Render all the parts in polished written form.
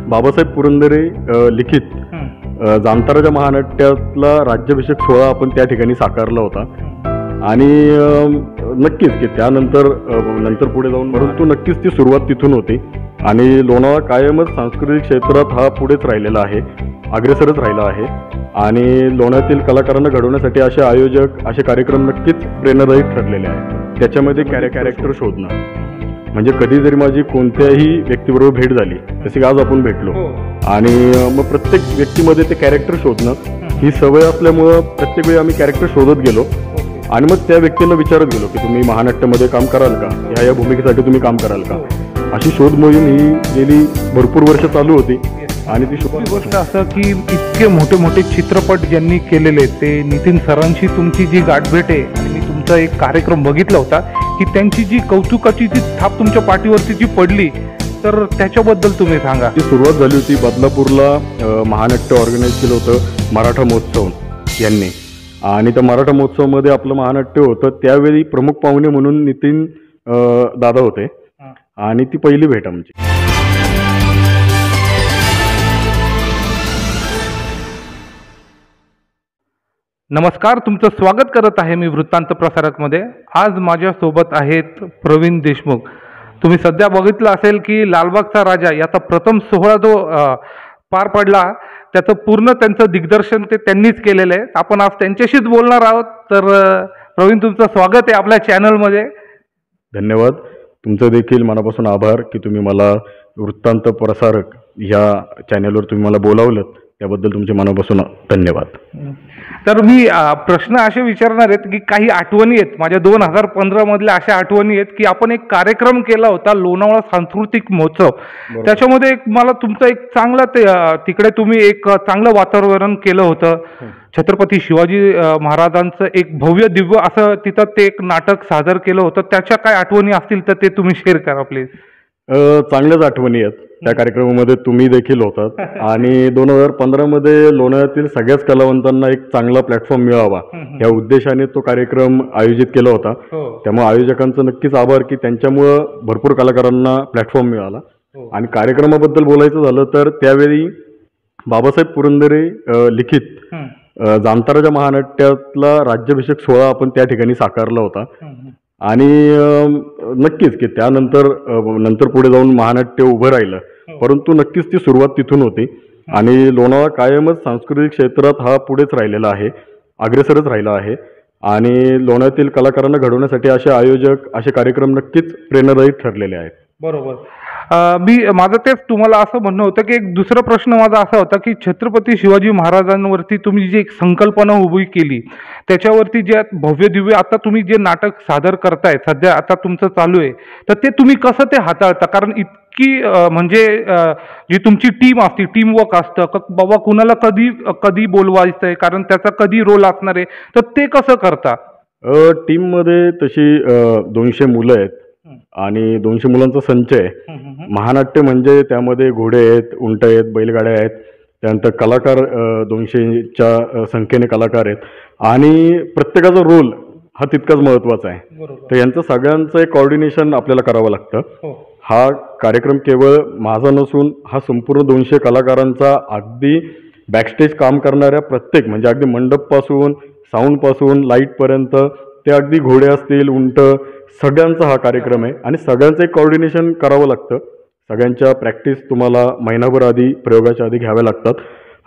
बाबासाहेब पुरंदरे लिखित जामताराच्या महानाट्यातला राज्याभिषेक सोहळा आपण त्या ठिकाणी साकारला होता आणि नक्कीच की त्यानंतर पुढे जाऊन परंतु नक्कीच ती सुरुवात तिथून होती आणि लोणावळा कायमच सांस्कृतिक क्षेत्रात हा पुढेच राहिलेला आहे, अग्रेसरच राहिला आहे आणि लोणावळ्यातील कलाकारांना घडवण्यासाठी असे आयोजक असे कार्यक्रम नक्कीच प्रेरणादायी ठरलेले आहेत. त्याच्यामध्ये कॅरेक्टर शोधणं म्हणजे कधी जरी माझी कोणत्याही व्यक्तीबरोबर भेट झाली तशी आज आपण भेटलो आणि मग प्रत्येक व्यक्तीमध्ये ते कॅरेक्टर शोधणं ही सवय असल्यामुळं प्रत्येक वेळी आम्ही कॅरेक्टर शोधत गेलो आणि मग त्या व्यक्तीला विचारत गेलो की तुम्ही महानाट्यामध्ये काम कराल का, ह्या भूमिकेसाठी तुम्ही काम कराल का. अशी शोध मोहीम ही गेली भरपूर वर्ष चालू होती आणि ती गोष्ट असं की इतके मोठे मोठे चित्रपट ज्यांनी केलेले ते नितीन सरांशी तुमची जी गाठभेट आहे आणि मी तुमचा एक कार्यक्रम बघितला होता की त्यांची जी कौतुकाची जी थाप तुमच्या पाठीवरती जी पडली तर त्याच्याबद्दल तुम्ही सांगा. ती सुरुवात झाली होती बदलापूरला महानाट्य ऑर्गनाईज केलं होतं मराठा महोत्सव यांनी आणि त्या मराठा महोत्सवामध्ये आपलं महानाट्य होतं. त्यावेळी प्रमुख पाहुणे म्हणून नितीन दादा होते आणि ती पहिली भेट आमची. नमस्कार, तुमचं स्वागत करत आहे मी वृत्तांत प्रसारकमध्ये. आज माझ्यासोबत आहेत प्रवीण देशमुख. तुम्ही सध्या बघितलं असेल की लालबागचा राजा याचा प्रथम सोहळा जो पार पडला त्याचं पूर्ण त्यांचं दिग्दर्शन ते त्यांनीच केलेलं आहे. आपण आज त्यांच्याशीच बोलणार आहोत. तर प्रवीण, तुमचं स्वागत आहे आपल्या चॅनलमध्ये. धन्यवाद. तुमचं देखील मनापासून आभार की तुम्ही मला वृत्तांत प्रसारक ह्या चॅनलवर तुम्ही मला बोलावलं, त्याबद्दल तुमचे मनापासून धन्यवाद. तर मी प्रश्न असे विचारणार आहेत की काही आठवणी आहेत माझ्या 2015 मधल्या अशा आठवणी आहेत की आपण एक कार्यक्रम केला होता लोणावळा सांस्कृतिक महोत्सव. त्याच्यामध्ये एक मला तुमचं एक चांगलं तिकडे तुम्ही एक चांगलं वातावरण केलं होतं. छत्रपती शिवाजी महाराजांचं एक भव्य दिव्य असं तिथं ते एक नाटक सादर केलं होतं. त्याच्या काय आठवणी असतील तर ते तुम्ही शेअर करा प्लीज. चांगल्याच आठवणी आहेत. त्या कार्यक्रमामध्ये तुम्ही देखील होतात आणि 2015 मध्ये लोणावळ्यातील सगळ्याच कलावंतांना एक चांगला प्लॅटफॉर्म मिळावा या उद्देशाने तो कार्यक्रम आयोजित केला होता. त्यामुळे आयोजकांचं नक्कीच आभार की त्यांच्यामुळं भरपूर कलाकारांना प्लॅटफॉर्म मिळाला. आणि कार्यक्रमाबद्दल बोलायचं झालं तर त्यावेळी बाबासाहेब पुरंदरे लिखित जामताराच्या महानाट्यातला राज्याभिषेक सोहळा आपण त्या ठिकाणी साकारला होता आणि नक्कीच की त्यानंतर पुढे जाऊन महानाट्य उभं राहिलं परंतु नक्कीच ती सुरुवात तिथून होती आणि लोणावळा कायमच सांस्कृतिक क्षेत्रात हा पुढेच राहिलेला आहे, अग्रेसरच राहिला आहे आणि लोणावळ्यातील कलाकारांना घडवण्यासाठी असे आयोजक असे कार्यक्रम नक्कीच प्रेरणादायी ठरलेले आहेत. बरोबर. माझं तेच तुम्हाला असं म्हणणं होतं की एक दुसरा प्रश्न माझा असा होता की छत्रपती शिवाजी महाराजांवरती तुम्ही जी एक संकल्पना उभी केली त्याच्यावरती जे भव्य दिव्य आता तुम्ही जे नाटक सादर करताय सध्या आता तुमचं चालू आहे तर ते तुम्ही कसं ते हाताळता. कारण इतकी म्हणजे जी तुमची टीम असते, टीम वर्क असतं बाबा कुणाला कधी बोलवायचंय कारण त्याचा कधी रोल असणार आहे तर ते कसं करता. टीममध्ये तशी 200 मुलं आहेत आणि 200 मुलांचा संच आहे. महानाट्य म्हणजे त्यामध्ये घोडे आहेत, उंट आहेत, बैलगाड्या आहेत, त्यानंतर कलाकार 200च्या संख्येने कलाकार आहेत आणि प्रत्येकाचा रोल हा तितकाच महत्त्वाचा आहे. तर यांचं सगळ्यांचं एक कॉर्डिनेशन आपल्याला करावं लागतं. हा कार्यक्रम केवळ माझा नसून हा संपूर्ण 200 कलाकारांचा अगदी बॅकस्टेज काम करणाऱ्या प्रत्येक म्हणजे अगदी मंडपपासून साऊंडपासून लाईटपर्यंत ते अगदी घोडे असतील, उंट, सगळ्यांचा हा कार्यक्रम आहे आणि सगळ्यांचं एक कॉर्डिनेशन करावं लागतं. सगळ्यांच्या प्रॅक्टिस तुम्हाला महिनाभर आधी प्रयोगाच्या आधी घ्याव्या लागतात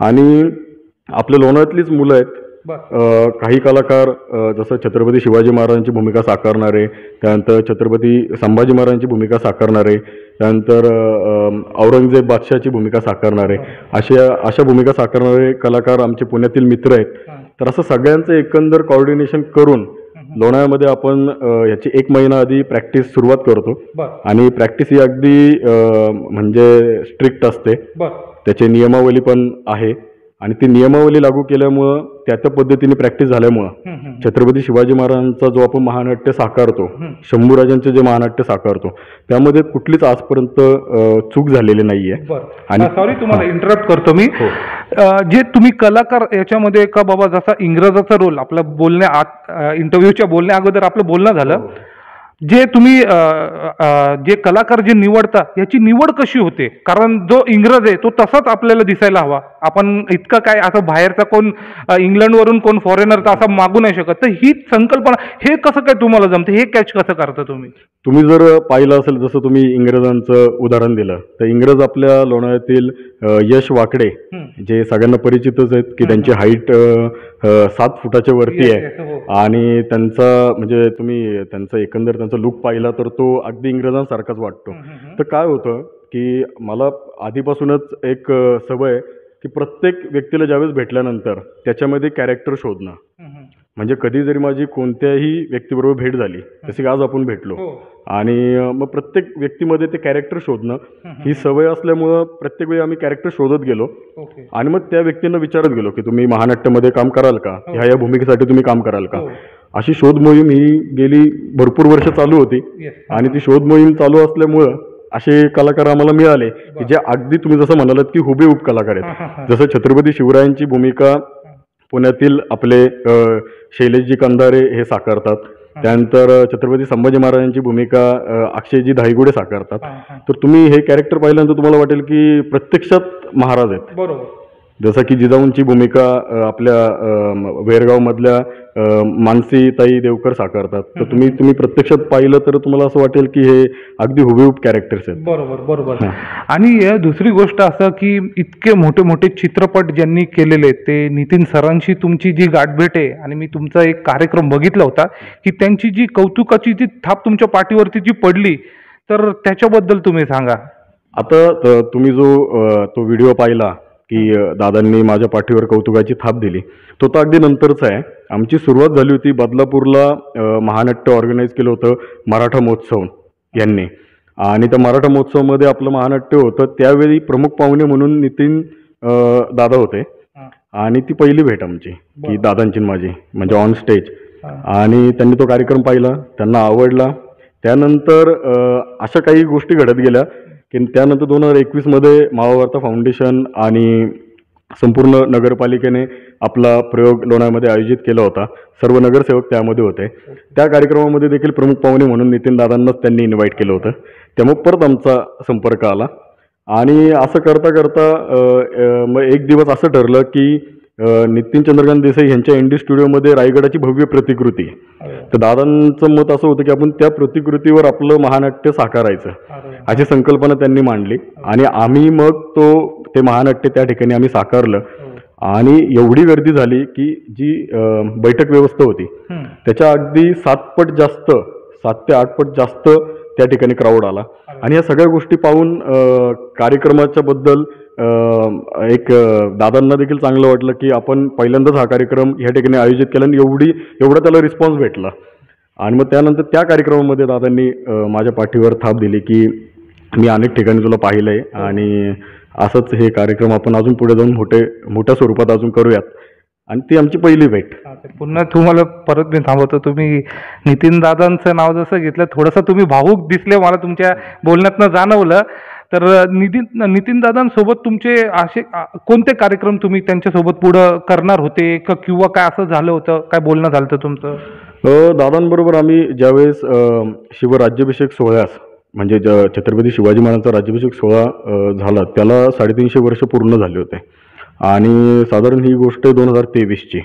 आणि आपल्या लोणावळ्यातलीच मुलं आहेत. काही कलाकार जसं छत्रपती शिवाजी महाराजांची भूमिका साकारणारे, त्यानंतर छत्रपती संभाजी महाराजांची भूमिका साकारणारे, त्यानंतर औरंगजेब बादशाहची भूमिका साकारणारे अशा भूमिका साकारणारे कलाकार आमचे पुण्यातील मित्र आहेत. तर असं सगळ्यांचं एकंदर कॉर्डिनेशन करून लोणावळ्यामध्ये आपण याची 1 महिना आधी प्रॅक्टिस सुरुवात करतो आणि प्रॅक्टिस ही अगदी म्हणजे स्ट्रिक्ट असते. त्याची नियमावली पण आहे आणि ती नियमावली लागू केल्यामुळं त्या पद्धतीने प्रॅक्टिस झाल्यामुळं छत्रपती शिवाजी महाराजांचा जो आपण महानाट्य साकारतो, शंभूराजांचे जे महानाट्य साकारतो त्यामध्ये कुठलीच आजपर्यंत चूक झालेली नाहीये. आणि सॉरी तुम्हाला इंटरप्ट करतो मी. जे तुम्ही कलाकार याच्यामध्ये का बाबा जसा इंग्रजाचा रोल आपला बोलण्या इंटरव्ह्यूच्या बोलण्या अगोदर आपलं बोलणं झालं जे तुम्ही जे कलाकार जे निवडता याची निवड कशी होते? कारण जो इंग्रज आहे तो तसाच आपल्याला दिसायला हवा. आपण इतकं काय असं बाहेरचा कोण इंग्लंडवरून कोण फॉरेनर तर असं मागू नाही शकत. तर ही संकल्पना हे कसं काय तुम्हाला जमतं? हे कॅच कसं करता तुम्ही? तुम्ही जर पाहिलं असेल, जसं तुम्ही इंग्रजांचं उदाहरण दिलं, तर इंग्रज आपल्या लोणावळ्यातील यश वाकडे जे सगळ्यांना परिचितच आहेत की त्यांची हाईट 7 फुटाच्या वरती आहे आणि त्यांचा म्हणजे तुम्ही त्यांचा एकंदर त्यांचा लुक पाहिला तर तो अगदी इंग्रजांसारखाच वाटतो. तर काय होतं की मला आधीपासूनच एक सवय की प्रत्येक व्यक्तीला ज्यावेळेस भेटल्यानंतर त्याच्यामध्ये कॅरेक्टर शोधणं. म्हणजे कधी जरी माझी कोणत्याही व्यक्तीबरोबर भेट झाली, जसे की आज आपण भेटलो, आणि मग प्रत्येक व्यक्तीमध्ये ते कॅरेक्टर शोधणं ही सवय असल्यामुळं प्रत्येक वेळी आम्ही कॅरेक्टर शोधत गेलो आणि मग त्या व्यक्तींना विचारत गेलो की तुम्ही महानाट्यामध्ये काम कराल का, ह्या भूमिकेसाठी तुम्ही काम कराल का. अशी शोध मोहीम ही गेली भरपूर वर्ष चालू होती आणि ती शोध मोहीम चालू असल्यामुळं असे कलाकार आम्हाला मिळाले की जे अगदी तुम्ही जसं म्हणालात की हुबेहूब कलाकार आहेत. जसं छत्रपती शिवरायांची भूमिका पुण्यातील आपले शैलेशजी कंधारे हे साकारतात, त्यानंतर छत्रपती संभाजी महाराजांची भूमिका अक्षयजी धाईगुडे साकारतात. तर तुम्ही हे कॅरेक्टर पाहिल्यानंतर तुम्हाला वाटेल की प्रत्यक्षात महाराज आहेत. बरोबर. जसं की जिजाऊंची भूमिका आपल्या वेरगाव मधल्या मानसीताई देवकर साकारतात. तर तुम्ही प्रत्यक्षात पाहिलं तर तुम्हाला असं वाटेल की हे अगदी हुबेहूब कॅरेक्टर्स आहेत. बरोबर बरोबर. आणि दुसरी गोष्ट असं की इतके मोठे मोठे चित्रपट ज्यांनी केलेले ते नितीन सरांशी तुमची जी गाठभेट आहे आणि मी तुमचा एक कार्यक्रम बघितला होता की त्यांची जी कौतुकाची जी थाप तुमच्या पाठीवरती जी पडली, तर त्याच्याबद्दल तुम्ही सांगा. आता तुम्ही जो तो व्हिडिओ पाहिला की दादांनी माझ्या पाठीवर कौतुकाची थाप दिली, तो तर अगदी नंतरचा आहे. आमची सुरुवात झाली होती बदलापूरला महानाट्य ऑर्गनाईज केलं होतं मराठा महोत्सव यांनी, आणि त्या मराठा महोत्सवामध्ये आपलं महानाट्य होतं. त्यावेळी प्रमुख पाहुणे म्हणून नितीन दादा होते आणि ती पहिली भेट आमची की दादांची माझी म्हणजे ऑन स्टेज. आणि त्यांनी तो कार्यक्रम पाहिला, त्यांना आवडला. त्यानंतर अशा काही गोष्टी घडत गेल्या की त्यानंतर 2021मध्ये मावावार्ता फाउंडेशन आणि संपूर्ण नगरपालिकेने आपला प्रयोग लोणावळ्यामध्ये आयोजित केला होता. सर्व नगरसेवक त्यामध्ये होते. त्या कार्यक्रमामध्ये देखील प्रमुख पाहुणे म्हणून नितीन दादांनाच त्यांनी इन्व्हाइट केलं होतं. त्यामुळे परत आमचा संपर्क आला आणि असं करता करता मग एक दिवस असं ठरलं की नितीन चंद्रकांत देसाई यांच्या इंडी स्टुडिओमध्ये रायगडाची भव्य प्रतिकृती. तर दादांचं मत असं होतं की आपण त्या प्रतिकृतीवर आपलं महानाट्य साकारायचं, अशी संकल्पना त्यांनी मांडली आणि आम्ही मग ते महानाट्य त्या ठिकाणी आम्ही साकारलं. आणि एवढी गर्दी झाली की जी बैठक व्यवस्था होती त्याच्या अगदी 7 पट जास्त, 7 ते 8 पट जास्त त्या ठिकाणी क्राऊड आला. आणि या सगळ्या गोष्टी पाहून कार्यक्रमाच्या बद्दल एक दादांना देखील चांगलं वाटलं की आपण पहिल्यांदाच हा कार्यक्रम ह्या ठिकाणी आयोजित केला आणि एवढा त्याला रिस्पॉन्स भेटला. आणि मग त्यानंतर त्या कार्यक्रमामध्ये दादांनी माझ्या पाठीवर थाप दिली की मी अनेक ठिकाणी तुला पाहिलंय आणि असंच हे कार्यक्रम आपण अजून पुढे जाऊन मोठ्या स्वरूपात अजून करूयात. आणि ती आमची पहिली भेट. पुन्हा तुम्हाला परत मी थांबवतो. तुम्ही नितीन दादांचं नाव जसं घेतलं थोडंसं तुम्ही भावूक दिसले मला तुमच्या बोलण्यातनं जाणवलं. तर नितीन दादांसोबत तुमचे असे कोणते कार्यक्रम तुम्ही त्यांच्यासोबत पुढं करणार होते किंवा काय असं झालं होतं, काय बोलणं झालं होतं तुमचं? दादांबरोबर आम्ही ज्यावेळेस शिवराज्याभिषेक सोहळ्यास म्हणजे छत्रपती शिवाजी महाराजांचा राज्याभिषेक सोहळा झाला त्याला 350 वर्ष पूर्ण झाले होते आणि साधारण ही गोष्ट 2023ची.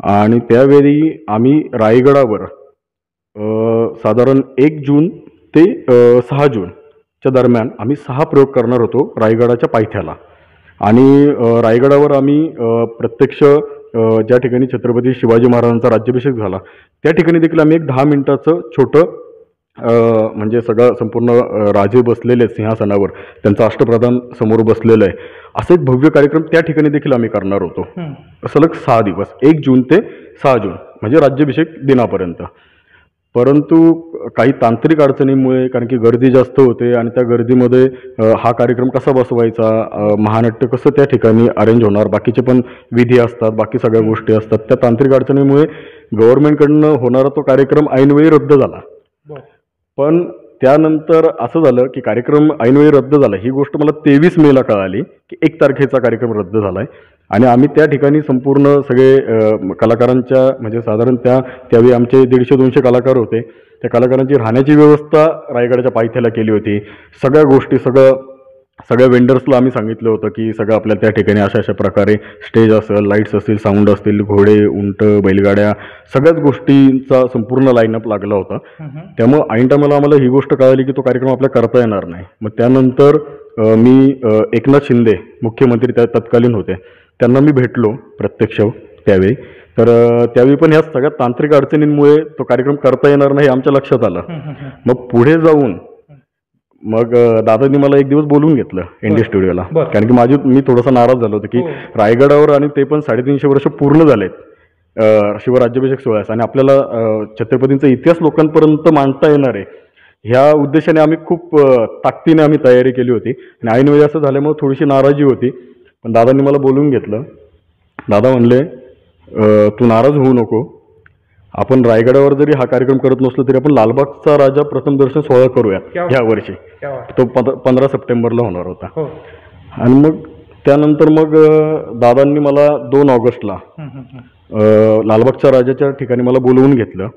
आणि त्यावेळी आम्ही रायगडावर साधारण 1 जून ते 6 जूनच्या दरम्यान आम्ही 6 प्रयोग करणार होतो रायगडाच्या पायथ्याला. आणि रायगडावर आम्ही प्रत्यक्ष ज्या ठिकाणी छत्रपती शिवाजी महाराजांचा राज्याभिषेक झाला त्या ठिकाणी देखील आम्ही एक 10 मिनिटाचं छोटं म्हणजे संपूर्ण राजे बसलेले सिंहासनावर, त्यांचा अष्टप्रधान समोर बसलेलं आहे, असं एक भव्य कार्यक्रम त्या ठिकाणी देखील आम्ही करणार होतो. सलग 6 दिवस 1 जून ते 6 जून म्हणजे राज्याभिषेक दिनापर्यंत. परंतु काही तांत्रिक अडचणीमुळे, कारण की गर्दी जास्त होते आणि त्या गर्दीमध्ये हा कार्यक्रम कसा बसवायचा, महानाट्य कसं त्या ठिकाणी अरेंज होणार, बाकीचे पण विधी असतात, बाकी सगळ्या गोष्टी असतात, त्या तांत्रिक अडचणीमुळे गव्हर्नमेंटकडनं होणारा तो कार्यक्रम ऐनवेळी रद्द झाला. पण त्यानंतर असं झालं की कार्यक्रम ऐनवेळी रद्द झाला. ही गोष्ट मला 23 मेला कळाली की 1 तारखेचा कार्यक्रम रद्द झालाय. आणि आम्ही त्या ठिकाणी संपूर्ण सगळे कलाकारांच्या म्हणजे साधारण त्यावेळी आमचे 150-200 कलाकार होते. त्या कलाकारांची राहण्याची व्यवस्था रायगडाच्या पायथ्याला केली होती. सगळ्या गोष्टी सगळ्या वेंडर्सला आम्ही सांगितलं होतं की सगळं आपल्याला त्या ठिकाणी अशा प्रकारे स्टेज असेल, लाईट्स असतील, साऊंड असतील, घोडे, उंट, बैलगाड्या, सगळ्याच गोष्टींचा संपूर्ण लाईनअप लागला होता. त्यामुळं ऐन टायमाला आम्हाला ही गोष्ट कळाली की तो कार्यक्रम आपल्याला करता येणार नाही. मग त्यानंतर मी एकनाथ शिंदे मुख्यमंत्री त्या तत्कालीन होते, त्यांना मी भेटलो प्रत्यक्ष त्यावेळी. तर त्यावेळी पण ह्या सगळ्या तांत्रिक अडचणींमुळे तो कार्यक्रम करता येणार नाही आमच्या लक्षात आलं. मग पुढे जाऊन मग दादांनी मला एक दिवस बोलून घेतलं इंडिया स्टुडिओला, कारण की मी थोडासा नाराज झालो होतो की रायगडावर आणि ते पण 350 वर्ष पूर्ण झालेत शिवराज्याभिषेक सोहळ्यास आणि आपल्याला छत्रपतींचा इतिहास लोकांपर्यंत मांडता येणार आहे ह्या उद्देशाने आम्ही खूप ताकदीने आम्ही तयारी केली होती. आणि ऐनवेळी असं झाल्यामुळे थोडीशी नाराजी होती. पण दादांनी मला बोलून घेतलं. दादा म्हणले तू नाराज होऊ नको, आपण रायगडावर जरी हा कार्यक्रम करत नसलो तरी आपण लालबागचा राजा प्रथम दर्शन सोहळा करूया ह्या वर्षी. तो 15 सप्टेंबरला होणार होता. आणि मग त्यानंतर मग दादांनी मला 2 ऑगस्टला लालबागच्या राजाच्या ठिकाणी मला बोलवून घेतलं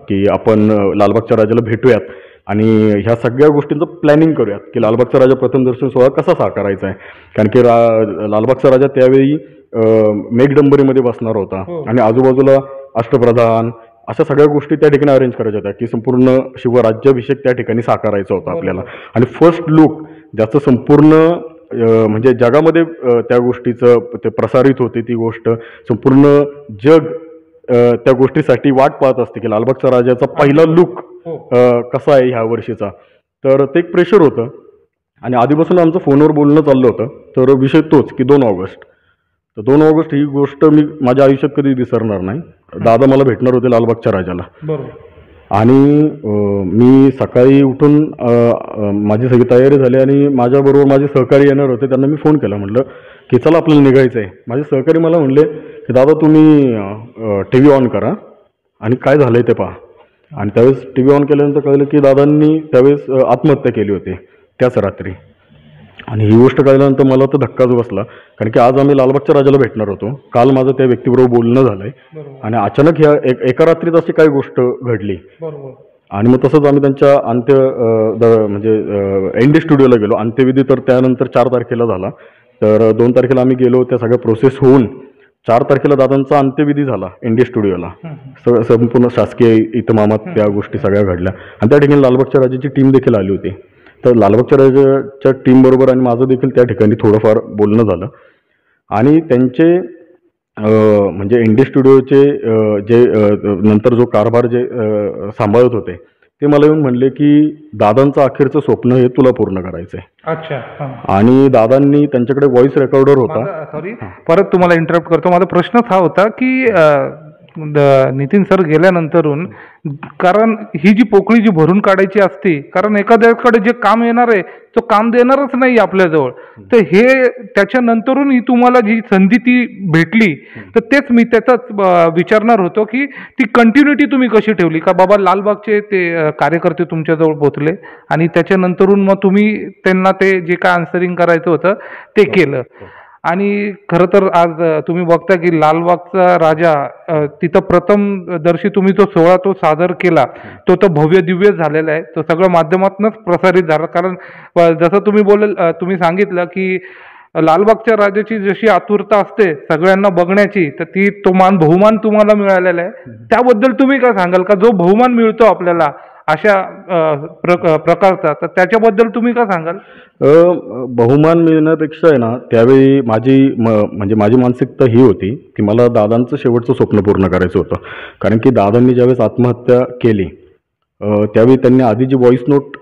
की आपण लालबागच्या राजाला भेटूयात आणि ह्या सगळ्या गोष्टींचं प्लॅनिंग करूयात की लालबागचा राजा प्रथम दर्शन सोहळा कसा साकारायचा आहे. कारण की लालबागचा राजा त्यावेळी मेघडंबरीमध्ये बसणार होता आणि आजूबाजूला अष्टप्रधान अशा सगळ्या गोष्टी त्या ठिकाणी अरेंज करायच्या होत्या की संपूर्ण शिवराज्याभिषेक त्या ठिकाणी साकारायचा होता आपल्याला. आणि फर्स्ट लुक ज्याचं संपूर्ण म्हणजे जगामध्ये त्या गोष्टीचं ते प्रसारित होते, ती गोष्ट संपूर्ण जग त्या गोष्टीसाठी वाट पाहत असते की लालबागच्या राजाचा पहिला लुक कसा आहे ह्या वर्षीचा. तर ते एक प्रेशर होतं आणि आधीपासून आमचं फोनवर बोलणं चाललं होतं. तर विषय तोच की 2 ऑगस्ट. तर 2 ऑगस्ट ही गोष्ट मी माझ्या आयुष्यात कधी विसरणार नाही. दादा मला भेटणार होते लालबागच्या राजाला आणि मी सकाळी उठून माझी सगळी तयारी झाली आणि माझ्याबरोबर माझे सहकारी येणार होते. त्यांना मी फोन केला, म्हटलं की चला आपल्याला निघायचं आहे. माझे सहकारी मला म्हणले की दादा तुम्ही TV ऑन करा आणि काय झालंय ते पहा. आणि त्यावेळेस TV ऑन केल्यानंतर कळलं की दादांनी त्यावेळेस आत्महत्या केली होती त्याच रात्री. आणि ही गोष्ट कळल्यानंतर मला तर धक्काच बसला, कारण की आज आम्ही लालबागच्या राजाला भेटणार होतो. काल माझं त्या व्यक्तीबरोबर बोलणं झालंय आणि अचानक ह्या एका रात्रीत अशी काय गोष्ट घडली. आणि मग तसंच आम्ही त्यांच्या म्हणजे इंडिया स्टुडिओला गेलो. अंत्यविधी तर त्यानंतर 4 तारखेला झाला. तर 2 तारखेला आम्ही गेलो, त्या सगळ्या प्रोसेस होऊन 4 तारखेला दादांचा अंत्यविधी झाला इंडिया स्टुडिओला. संपूर्ण शासकीय इतमामात त्या गोष्टी सगळ्या घडल्या आणि त्या ठिकाणी लालबागच्या राजाची टीम देखील आली होती. तर लालबागच्या राजाच्या टीम बरोबर आणि माझं देखील त्या ठिकाणी थोडंफार बोलणं झालं. आणि त्यांचे म्हणजे इंडिया स्टुडिओचे जे नंतर जो कारभार जे सांभाळत होते ते मला येऊन म्हणले की दादांचं अखेरचं स्वप्न हे तुला पूर्ण करायचंय. अच्छा. आणि दादांनी त्यांच्याकडे व्हॉइस रेकॉर्डर होता. सॉरी परत तुम्हाला इंटरप्ट करतो. माझा प्रश्नच हा होता की नितीन सर गेल्यानंतरून, कारण ही जी पोकळी जी भरून काढायची असते, कारण एखाद्याकडे जे काम येणार आहे तो काम देणारच नाही आपल्याजवळ, तर हे त्याच्यानंतरून ही तुम्हाला जी संधी ती भेटली, तर तेच मी त्याचाच विचारणार होतो की ती कंटिन्युटी तुम्ही कशी ठेवली. का बाबा लालबागचे ते कार्यकर्ते तुमच्याजवळ पोचले आणि त्याच्यानंतरून मग तुम्ही त्यांना ते जे काय आन्सरिंग करायचं होतं ते केलं. आणि खरं तर आज तुम्ही बघता की लालबागचा राजा तिथं प्रथम दर्शी तुम्ही तो सोहळा तो सादर केला, तो तर भव्य दिव्य झालेला आहे. तो सगळं माध्यमातूनच प्रसारित झाला. कारण जसं तुम्ही सांगितलं की लालबागच्या राजाची जशी आतुरता असते सगळ्यांना बघण्याची, तर तो बहुमान तुम्हाला मिळालेला आहे. त्याबद्दल तुम्ही काय सांगाल? का जो बहुमान मिळतो आपल्याला अशा प्रकारचा, तर त्याच्याबद्दल तुम्ही काय सांगाल? बहुमान मिळण्यापेक्षा आहे ना, त्यावेळी माझी मानसिकता ही होती की मला दादांचं शेवटचं स्वप्न पूर्ण करायचं होतं. कारण की दादांनी ज्यावेळेस आत्महत्या केली त्यावेळी त्यांनी आधी जी व्हॉइस नोट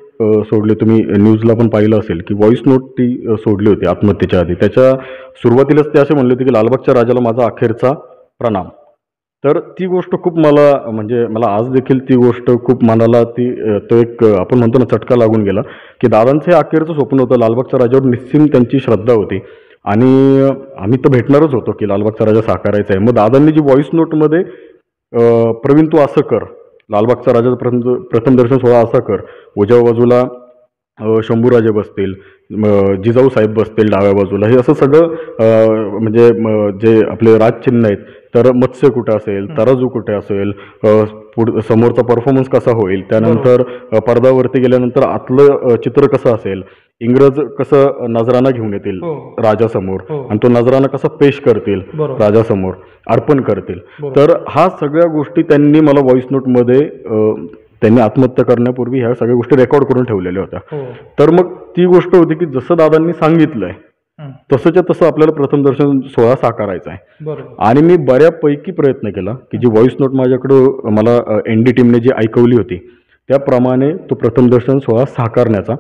सोडली, तुम्ही न्यूजला पण पाहिलं असेल की व्हॉइस नोट ती सोडली होती आत्महत्येच्या आधी. त्याच्या सुरुवातीलाच ते असे म्हणले होते की लालबागच्या राजाला माझा अखेरचा प्रणाम. तर ती गोष्ट खूप मला आज देखील ती गोष्ट खूप मनाला तो एक आपण म्हणतो ना चटका लागून गेला की दादांचं हे अखेरचं स्वप्न होतं. लालबागच्या राजावर निश्चित त्यांची श्रद्धा होती आणि आम्ही तर भेटणारच होतो की लालबागचा राजा साकारायचा आहे. मग दादांनी जी व्हॉइस नोटमध्ये प्रवीण तू असं कर, लालबागचा राजा प्रथम दर्शन सोहळा असा कर, उजव्या बाजूला शंभूराजे बसतील, जिजाऊ साहेब बसतील डाव्या बाजूला, हे असं सगळं म्हणजे जे आपले राजचिन्ह आहेत, तर मत्स्य कुठे असेल, तराजू कुठे असेल, समोरचा परफॉर्मन्स कसा होईल, त्यानंतर पडद्यावरती गेल्यानंतर आतलं चित्र कसं असेल, इंग्रज कसं नजराना घेऊन येतील राजासमोर आणि तो नजराना कसा पेश करतील राजासमोर, अर्पण करतील. तर हा सगळ्या गोष्टी त्यांनी मला व्हॉइस नोटमध्ये त्यांनी आत्महत्या करण्यापूर्वी ह्या सगळ्या गोष्टी रेकॉर्ड करून ठेवलेल्या होत्या. तर मग ती गोष्ट होती की जसं दादांनी सांगितलंय तसंच्या तसं आपल्याला प्रथम दर्शन सोहळा साकारायचा आहे. आणि मी बऱ्यापैकी प्रयत्न केला की जी व्हॉइस नोट माझ्याकडं मला ND टीमने जी ऐकवली होती त्याप्रमाणे तो प्रथम दर्शन सोहळा साकारण्याचा.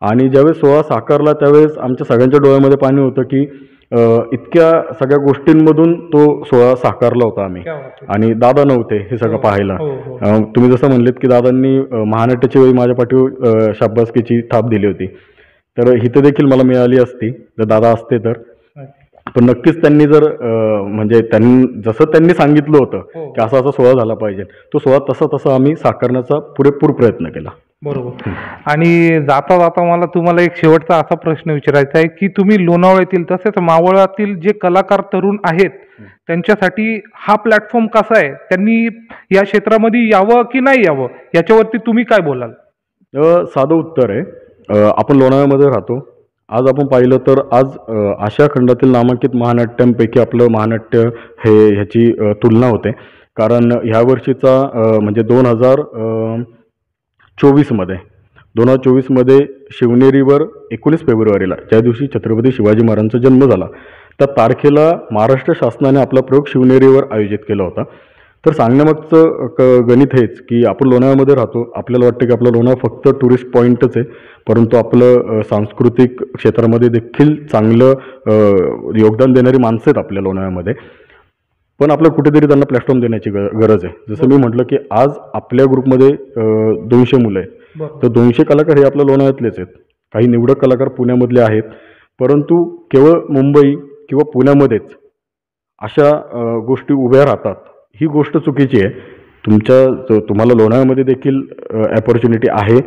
आणि ज्यावेळेस सोहळा साकारला त्यावेळेस आमच्या सगळ्यांच्या डोळ्यामध्ये पाणी होतं की इतक्या सगळ्या गोष्टींमधून तो सोहळा साकारला होता आम्ही, आणि दादा नव्हते हे सगळं पाहायला. तुम्ही जसं म्हणलेत की दादांनी महानाट्याच्या वेळी माझ्या पाठीवर शाबासकीची थाप दिली होती, तर हिथं देखील मला मिळाली असती जर दादा असते तर. पण नक्कीच त्यांनी जर म्हणजे जसं त्यांनी सांगितलं होतं की असा असा सोहळा झाला पाहिजे, तो सोहळा तसा आम्ही साकारण्याचा पुरेपूर प्रयत्न केला. बरोबर. आणि जाता जाता मला तुम्हाला एक शेवटचा असा प्रश्न विचारायचा आहे की तुम्ही लोणावळ्यातील तसेच मावळातील जे कलाकार तरुण आहेत त्यांच्यासाठी हा प्लॅटफॉर्म कसा आहे, त्यांनी या क्षेत्रामध्ये यावं की नाही यावं, याच्यावरती तुम्ही काय बोलाल? साधं उत्तर आहे, आपण लोणावळ्यामध्ये राहतो. आज आपण पाहिलं तर आज आशिया खंडातील नामांकित महानाट्यांपैकी आपलं महानाट्य ह्याची तुलना होते. कारण ह्या वर्षीचा म्हणजे 2024मध्ये शिवनेरीवर 19 फेब्रुवारीला ज्या दिवशी छत्रपती शिवाजी महाराजांचा जन्म झाला त्या तारखेला महाराष्ट्र शासनाने आपला प्रयोग शिवनेरीवर आयोजित केला होता. तर सांगण्यामागचं गणित हेच की आपण लोणावळ्यामध्ये राहतो, आपल्याला वाटतं की आपलं लोणावळा फक्त टुरिस्ट पॉईंटच आहे, परंतु आपलं सांस्कृतिक क्षेत्रामध्ये देखील चांगलं योगदान देणारी माणसं आहेत आपल्या लोणावळ्यामध्ये. पण आपलं कुठेतरी त्यांना प्लॅटफॉर्म देण्याची गरज आहे. जसं मी म्हटलं की आज आपल्या ग्रुपमध्ये 200 मुलं आहेत, तर 200 कलाकार हे आपल्या लोणावळ्यातलेच आहेत. काही निवडक कलाकार पुण्यामधले आहेत, परंतु केवळ मुंबई किंवा पुण्यामध्येच अशा गोष्टी उभ्या राहतात, ही गोष्ट चुकीची आहे. तुम्हाला लोणावळ्यामध्ये देखील अपॉर्च्युनिटी आहे,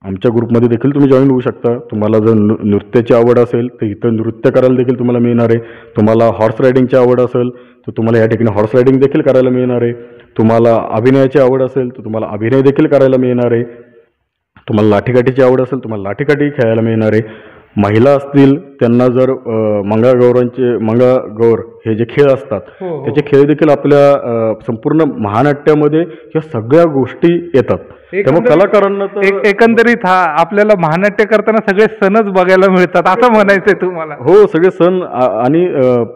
आमच्या ग्रुपमध्ये देखील तुम्ही जॉईन होऊ शकता. तुम्हाला जर नृत्याची आवड असेल तर इथं नृत्य करायला देखील तुम्हाला मिळणार आहे. तुम्हाला हॉर्स रायडिंगची आवड असेल तर तुम्हाला या ठिकाणी हॉर्स रायडिंग देखील करायला मिळणार आहे. तुम्हाला अभिनयाची आवड असेल तर तुम्हाला अभिनय देखील करायला मिळणार आहे. तुम्हाला लाठीकाठीची आवड असेल तुम्हाला लाठीकाठी खेळायला मिळणार आहे. महिला असतील त्यांना जर मंगळागौर हे जे खेळ असतात त्याचे खेळ देखील आपल्या संपूर्ण महानाट्यामध्ये ह्या सगळ्या गोष्टी येतात. त्यामुळे कलाकारांना एकंदरीत हा आपल्याला महानाट्य करताना सगळे सणच बघायला मिळतात असं म्हणायचंय तुम्हाला? हो, सगळे सण आणि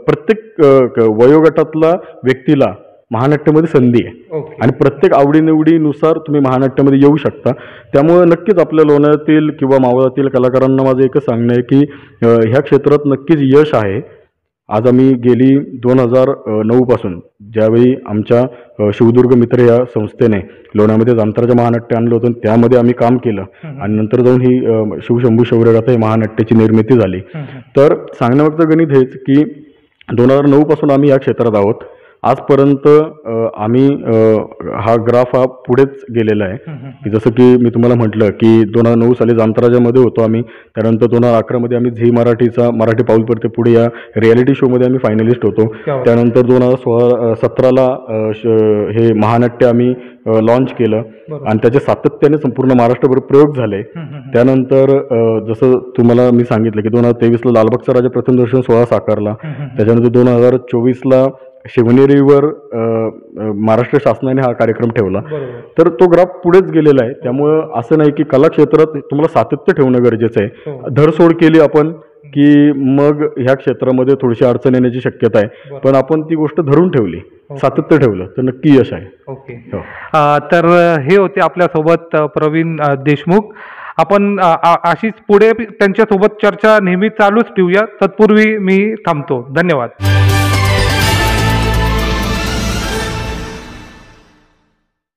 प्रत्येक वयोगटातला व्यक्तीला महानाट्यामध्ये संधी आहे आणि प्रत्येक आवडीनिवडीनुसार तुम्ही महानाट्यामध्ये येऊ शकता. त्यामुळे नक्कीच आपल्या लोणावळ्यातील किंवा मावळातील कलाकारांना माझं एकच सांगणं आहे की ह्या क्षेत्रात नक्कीच यश आहे. आज आम्ही गेली 2009 पासून ज्यावेळी आमच्या शिवदुर्ग मित्र या संस्थेने लोणावळ्यामध्ये जांतराचं महानाट्य आणलं होतं, त्यामध्ये आम्ही काम केलं आणि नंतर जाऊन ही शिवशंभू शौर्यगाथा ही महानाट्याची निर्मिती झाली. तर सांगण्यामागचं गणित हेच की 2009 पासून आम्ही या क्षेत्रात आहोत. आजपर्यंत आम्ही हा ग्राफ हा पुढेच गेलेला आहे की जसं की मी तुम्हाला म्हटलं की 2009 साली जांतराजामध्ये होतो आम्ही, त्यानंतर 2011मध्ये आम्ही झी मराठीचा मराठी पाऊल पडते पुढे या रियालिटी शोमध्ये आम्ही फायनलिस्ट होतो. त्यानंतर 2017ला हे महानाट्य आम्ही लॉन्च केलं आणि त्याचे सातत्याने संपूर्ण महाराष्ट्रभर प्रयोग झाले. त्यानंतर जसं तुम्हाला मी सांगितलं की 2023ला लालबागचा राजा प्रथम दर्शन सोहळा साकारला. त्याच्यानंतर 2024ला शिवनेरीवर महाराष्ट्र शासनाने हा कार्यक्रम ठेवला. तर तो ग्राफ पुढेच गेलेला आहे. त्यामुळं असं नाही की कला क्षेत्रात तुम्हाला सातत्य ठेवणं गरजेचं आहे. धरसोड केली आपण की मग ह्या क्षेत्रामध्ये थोडीशी अडचण येण्याची शक्यता आहे, पण आपण ती गोष्ट धरून ठेवली, सातत्य ठेवलं तर नक्की यश आहे. ओके. तर हे होते आपल्यासोबत प्रवीण देशमुख. आपण अशीच पुढे त्यांच्यासोबत चर्चा नेहमी चालूच ठेवूया. तत्पूर्वी मी थांबतो. धन्यवाद.